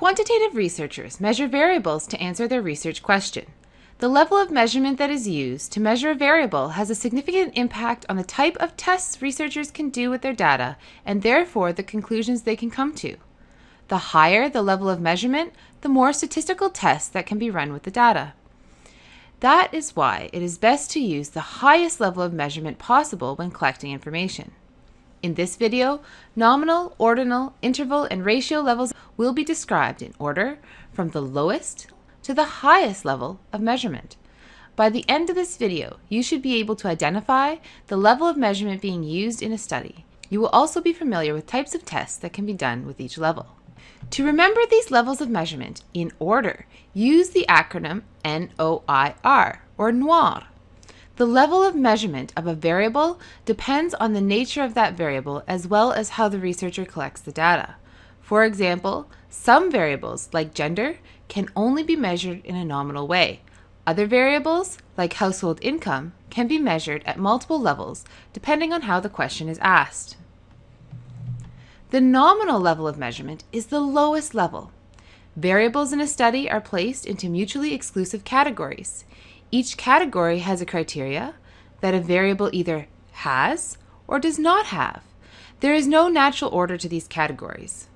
Quantitative researchers measure variables to answer their research question. The level of measurement that is used to measure a variable has a significant impact on the type of tests researchers can do with their data and therefore the conclusions they can come to. The higher the level of measurement, the more statistical tests that can be run with the data. That is why it is best to use the highest level of measurement possible when collecting information. In this video, nominal, ordinal, interval, and ratio levels will be described in order from the lowest to the highest level of measurement. By the end of this video, you should be able to identify the level of measurement being used in a study. You will also be familiar with types of tests that can be done with each level. To remember these levels of measurement in order, use the acronym NOIR, or NOIR. The level of measurement of a variable depends on the nature of that variable as well as how the researcher collects the data. For example, some variables, like gender, can only be measured in a nominal way. Other variables, like household income, can be measured at multiple levels depending on how the question is asked. The nominal level of measurement is the lowest level. Variables in a study are placed into mutually exclusive categories. Each category has a criteria that a variable either has or does not have. There is no natural order to these categories.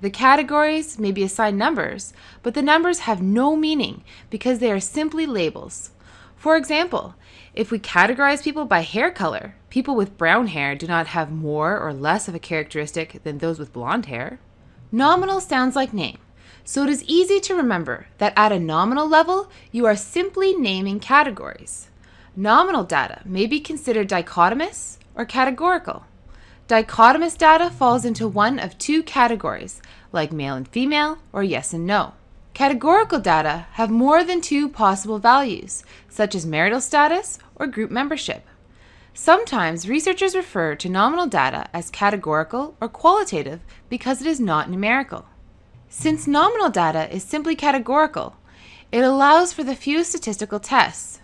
The categories may be assigned numbers, but the numbers have no meaning because they are simply labels. For example, if we categorize people by hair color, people with brown hair do not have more or less of a characteristic than those with blonde hair. Nominal sounds like name, so it is easy to remember that at a nominal level, you are simply naming categories. Nominal data may be considered dichotomous or categorical. Dichotomous data falls into one of two categories, like male and female or yes and no. Categorical data have more than two possible values, such as marital status or group membership. Sometimes researchers refer to nominal data as categorical or qualitative because it is not numerical. Since nominal data is simply categorical, it allows for the few statistical tests.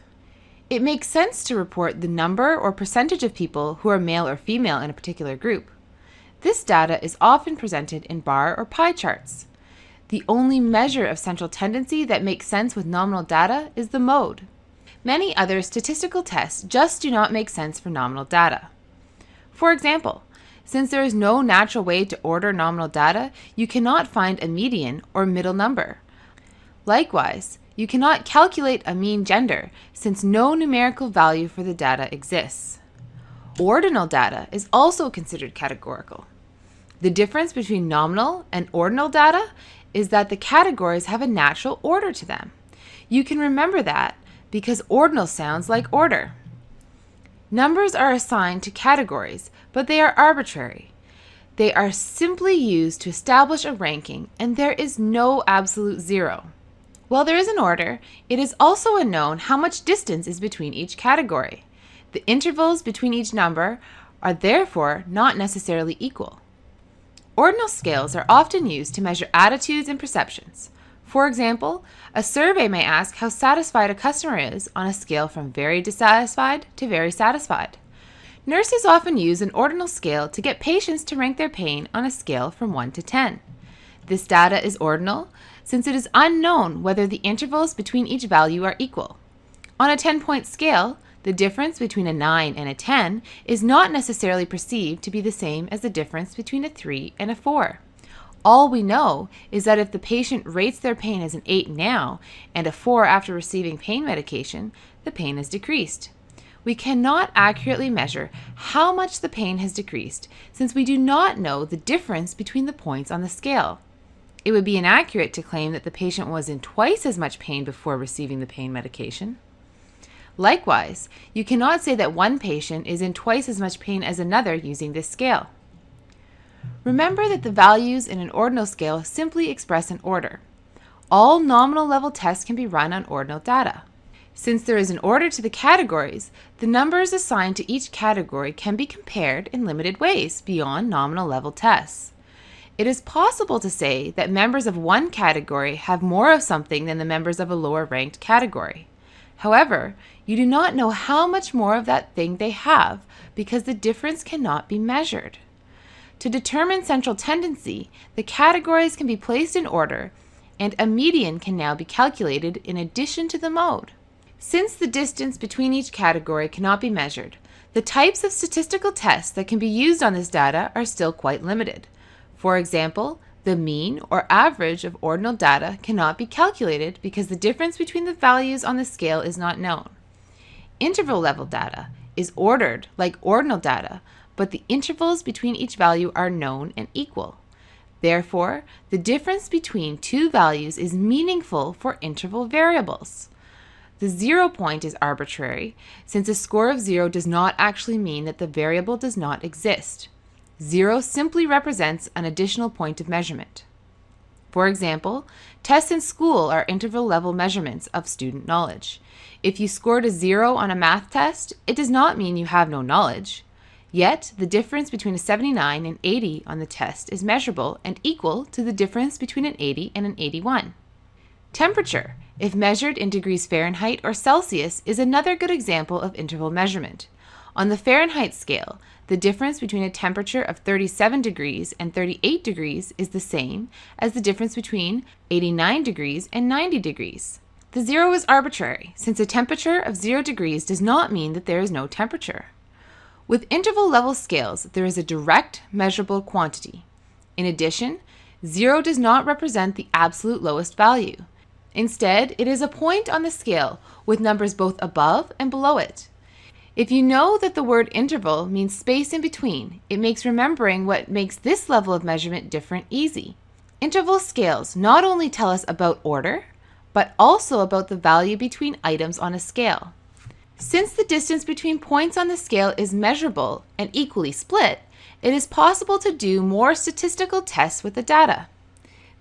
It makes sense to report the number or percentage of people who are male or female in a particular group. This data is often presented in bar or pie charts. The only measure of central tendency that makes sense with nominal data is the mode. Many other statistical tests just do not make sense for nominal data. For example, since there is no natural way to order nominal data, you cannot find a median or middle number. Likewise, you cannot calculate a mean gender since no numerical value for the data exists. Ordinal data is also considered categorical. The difference between nominal and ordinal data is that the categories have a natural order to them. You can remember that because ordinal sounds like order. Numbers are assigned to categories, but they are arbitrary. They are simply used to establish a ranking, and there is no absolute zero. While there is an order, it is also unknown how much distance is between each category. The intervals between each number are therefore not necessarily equal. Ordinal scales are often used to measure attitudes and perceptions. For example, a survey may ask how satisfied a customer is on a scale from very dissatisfied to very satisfied. Nurses often use an ordinal scale to get patients to rank their pain on a scale from 1 to 10. This data is ordinal since it is unknown whether the intervals between each value are equal. On a 10-point scale, the difference between a 9 and a 10 is not necessarily perceived to be the same as the difference between a 3 and a 4. All we know is that if the patient rates their pain as an 8 now and a 4 after receiving pain medication, the pain has decreased. We cannot accurately measure how much the pain has decreased since we do not know the difference between the points on the scale. It would be inaccurate to claim that the patient was in twice as much pain before receiving the pain medication. Likewise, you cannot say that one patient is in twice as much pain as another using this scale. Remember that the values in an ordinal scale simply express an order. All nominal level tests can be run on ordinal data. Since there is an order to the categories, the numbers assigned to each category can be compared in limited ways beyond nominal level tests. It is possible to say that members of one category have more of something than the members of a lower ranked category. However, you do not know how much more of that thing they have because the difference cannot be measured. To determine central tendency, the categories can be placed in order, and a median can now be calculated in addition to the mode. Since the distance between each category cannot be measured, the types of statistical tests that can be used on this data are still quite limited. For example, the mean or average of ordinal data cannot be calculated because the difference between the values on the scale is not known. Interval level data is ordered like ordinal data, but the intervals between each value are known and equal. Therefore, the difference between two values is meaningful for interval variables. The 0 point is arbitrary, since a score of 0 does not actually mean that the variable does not exist. 0 simply represents an additional point of measurement. For example, tests in school are interval level measurements of student knowledge. If you scored a 0 on a math test, it does not mean you have no knowledge. Yet, the difference between a 79 and 80 on the test is measurable and equal to the difference between an 80 and an 81. Temperature, if measured in degrees Fahrenheit or Celsius, is another good example of interval measurement. On the Fahrenheit scale, the difference between a temperature of 37 degrees and 38 degrees is the same as the difference between 89 degrees and 90 degrees. The 0 is arbitrary, since a temperature of 0 degrees does not mean that there is no temperature. With interval level scales, there is a direct measurable quantity. In addition, 0 does not represent the absolute lowest value. Instead, it is a point on the scale with numbers both above and below it. If you know that the word interval means space in between, it makes remembering what makes this level of measurement different easy. Interval scales not only tell us about order, but also about the value between items on a scale. Since the distance between points on the scale is measurable and equally split, it is possible to do more statistical tests with the data.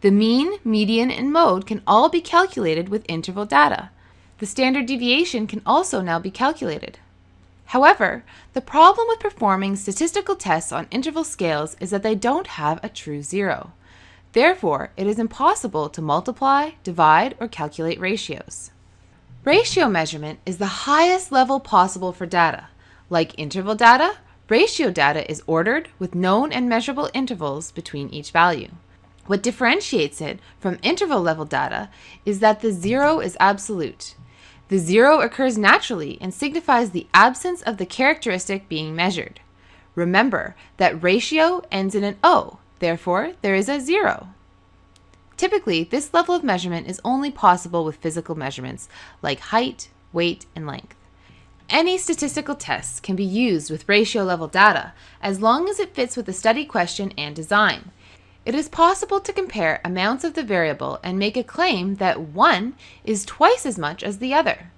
The mean, median, and mode can all be calculated with interval data. The standard deviation can also now be calculated. However, the problem with performing statistical tests on interval scales is that they don't have a true 0. Therefore, it is impossible to multiply, divide, or calculate ratios. Ratio measurement is the highest level possible for data. Like interval data, ratio data is ordered with known and measurable intervals between each value. What differentiates it from interval level data is that the 0 is absolute. The 0 occurs naturally and signifies the absence of the characteristic being measured. Remember that ratio ends in an O, therefore there is a 0. Typically, this level of measurement is only possible with physical measurements like height, weight, and length. Any statistical tests can be used with ratio level data as long as it fits with the study question and design. It is possible to compare amounts of the variable and make a claim that one is twice as much as the other.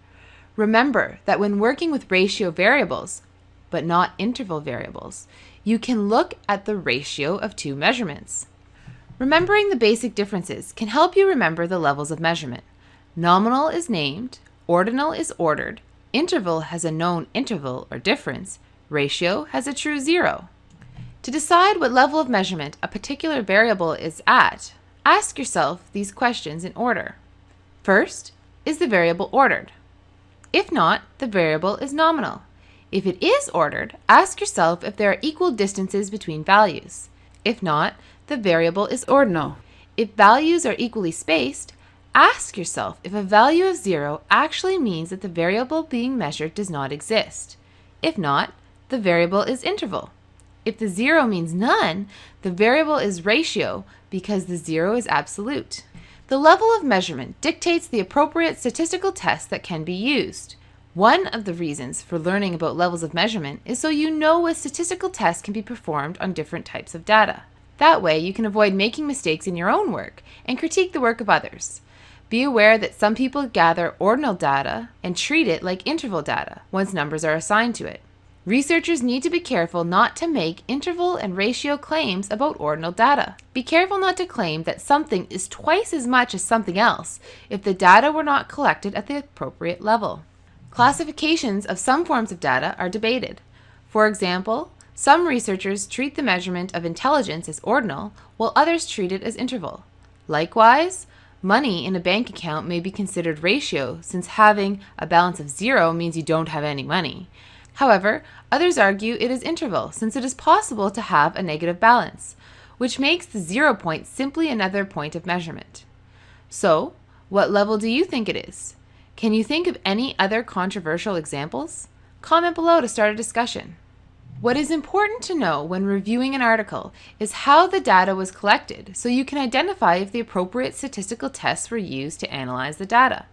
Remember that when working with ratio variables, but not interval variables, you can look at the ratio of two measurements. Remembering the basic differences can help you remember the levels of measurement. Nominal is named, ordinal is ordered, interval has a known interval or difference, ratio has a true 0. To decide what level of measurement a particular variable is at, ask yourself these questions in order. First, is the variable ordered? If not, the variable is nominal. If it is ordered, ask yourself if there are equal distances between values. If not, the variable is ordinal. If values are equally spaced, ask yourself if a value of 0 actually means that the variable being measured does not exist. If not, the variable is interval. If the 0 means none, the variable is ratio because the 0 is absolute. The level of measurement dictates the appropriate statistical tests that can be used. One of the reasons for learning about levels of measurement is so you know what statistical tests can be performed on different types of data. That way, you can avoid making mistakes in your own work and critique the work of others. Be aware that some people gather ordinal data and treat it like interval data once numbers are assigned to it. Researchers need to be careful not to make interval and ratio claims about ordinal data. Be careful not to claim that something is twice as much as something else if the data were not collected at the appropriate level. Classifications of some forms of data are debated. For example, some researchers treat the measurement of intelligence as ordinal, while others treat it as interval. Likewise, money in a bank account may be considered ratio, since having a balance of 0 means you don't have any money. However, others argue it is interval since it is possible to have a negative balance, which makes the 0 point simply another point of measurement. So, what level do you think it is? Can you think of any other controversial examples? Comment below to start a discussion. What is important to know when reviewing an article is how the data was collected so you can identify if the appropriate statistical tests were used to analyze the data.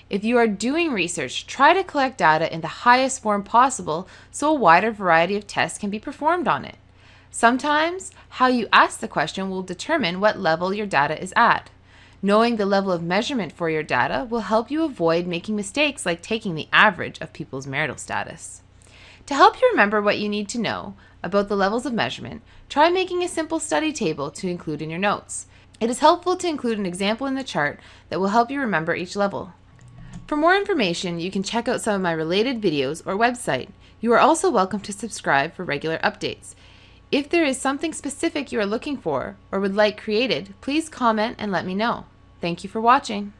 If you are doing research, try to collect data in the highest form possible so a wider variety of tests can be performed on it. Sometimes, how you ask the question will determine what level your data is at. Knowing the level of measurement for your data will help you avoid making mistakes like taking the average of people's marital status. To help you remember what you need to know about the levels of measurement, try making a simple study table to include in your notes. It is helpful to include an example in the chart that will help you remember each level. For more information, you can check out some of my related videos or website. You are also welcome to subscribe for regular updates. If there is something specific you are looking for or would like created, please comment and let me know. Thank you for watching.